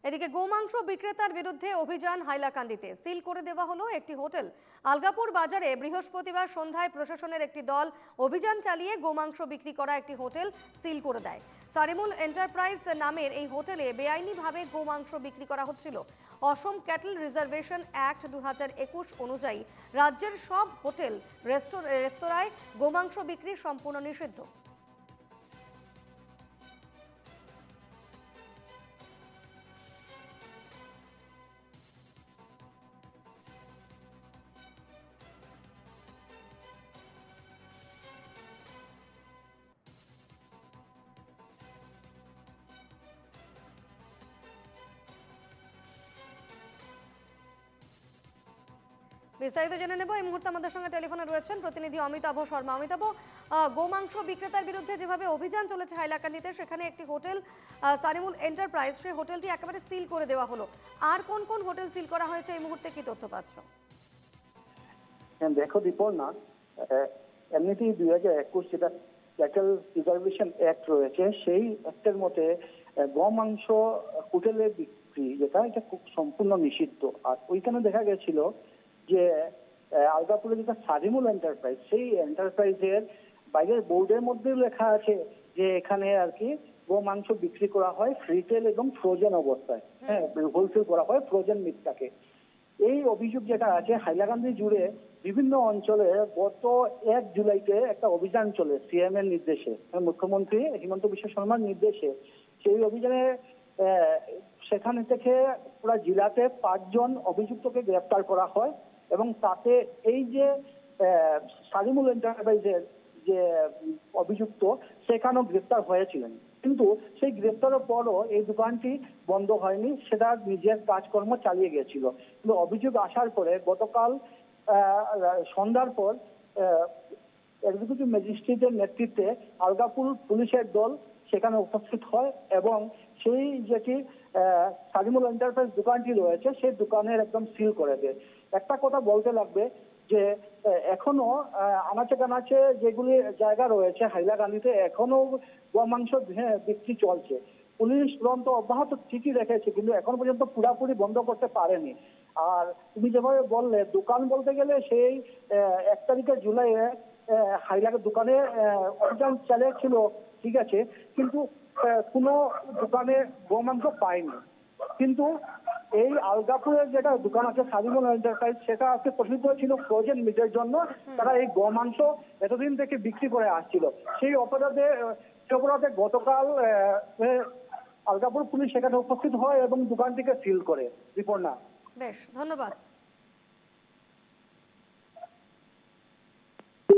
এদিকে গোমাংস বিক্রেতার বিরুদ্ধে অভিযান হাইলাকান্দিতে। সিল করে দেওয়া হলো একটি হোটেল। আলগাপুর বাজারে বৃহস্পতিবার সন্ধ্যায় প্রশাসনের একটি দল অভিযান চালিয়ে গোমাংস বিক্রি করা একটি হোটেল সিল করে দেয়। সারিমুল এন্টারপ্রাইজ নামের এই হোটেলে বেআইনিভাবে গোমাংস বিক্রি করা হচ্ছিল। অসম ক্যাটল রিজার্ভেশন অ্যাক্ট 2021 অনুযায়ী রাজ্যের সব হোটেল রেস্তোরাঁয় গোমাংস বিক্রি সম্পূর্ণ নিষিদ্ধ। বিস্তারিত জেনে নেব। এই মুহূর্তে আমাদের সঙ্গে টেলিফোনে রয়েছেন প্রতিনিধি অমিতাভ শর্মা। অমিতাভ, গোমাংস বিক্রেতার বিরুদ্ধে যেভাবে অভিযান চলেছে হাইলাকান্দিতে, সেখানে একটি হোটেল সারিমুল এন্টারপ্রাইজ, সেই হোটেলটি একেবারে সিল করে দেওয়া হলো। আর কোন কোন হোটেল সিল করা হয়েছে এই মুহূর্তে কি তথ্য পাচ্ছ? দেখো দীপর্ণা, এমনিতেই 2021 যেটা ক্যাটল রিজার্ভেশন অ্যাক্ট রয়েছে, সেই অ্যাক্টের মধ্যে গোমাংস হোটেলের বিক্রি এটা খুব সম্পূর্ণ নিষিদ্ধ। আর ওইখানে দেখা গেছিল যে আলগাপুরে যেটা সারিমুল এন্টারপ্রাইজ, সেই এন্টারপ্রাইজের বাইরের বোর্ডের মধ্যে লেখা আছে যে এখানে আর কি গোমাংস বিক্রি করা হয় রিটেল এবং ফ্রোজেন অবস্থায়। হ্যাঁ, হোলসেল করা হয় ফ্রোজেন মিটটাকে। এই অভিযোগ যেটা আছে হাইলাকান্দি জুড়ে বিভিন্ন অঞ্চলে গত 1 জুলাইতে একটা অভিযান চলে সিএম এর নির্দেশে, মুখ্যমন্ত্রী হিমন্ত বিশ্ব শর্মার নির্দেশে। সেই অভিযানে সেখান থেকে পুরো জেলাতে 5 জন অভিযুক্তকে গ্রেফতার করা হয় এবং তাতে এই যে সারিমুল এন্টারপ্রাইজের যে অভিযুক্ত, সেখানেও গ্রেফতার হয়েছিলেন। কিন্তু সেই গ্রেফতারের পরও এই দোকানটি বন্ধ হয়নি, সেটা নিজের কাজকর্ম চালিয়ে গিয়েছিল। কিন্তু অভিযোগ আসার পরে গতকাল সন্ধ্যার পর এক্সিকিউটিভ ম্যাজিস্ট্রেটের নেতৃত্বে আলগাপুর পুলিশের দল সেখানে উপস্থিত হয় এবং সেই যেটি সারিমুল এন্টারপ্রাইজ দোকানটি রয়েছে সেই দোকানের একদম সিল করে দেয়। একটা কথা বলতে লাগবে যে এখনো আনাচে কানাচে যেগুলি জায়গা রয়েছে হাইলাকান্দিতে, এখনো গোমাংস বিক্রি চলছে। পুলিশ তদন্ত অব্যাহত ঠিকই রেখেছে, কিন্তু এখন পর্যন্ত পুরাপুরি বন্ধ করতে পারেনি। আর তুমি যেভাবে বললে, দোকান বলতে গেলে সেই 1 তারিখে জুলাইয়ে হাইলাকান্দি দোকানে অভিযান চালিয়েছিল, ঠিক আছে, কিন্তু কোনো দোকানে গোমাংস পায়নি। কিন্তু এই আলগাপুরের যেটা দোকান আছে সারিমুল এন্টারপ্রাইজ, সেটা আজকে প্রসিদ্ধ ছিল ফ্রোজেন মিটের জন্য। তারা এই গোমাংস এতদিন থেকে বিক্রি করে আসছিল। সেই অপরাধে গতকাল আলগাপুর পুলিশ সেখানে উপস্থিত হয় এবং দোকানটিকে সিল করে। রিপোর্ট না। বেশ, ধন্যবাদ।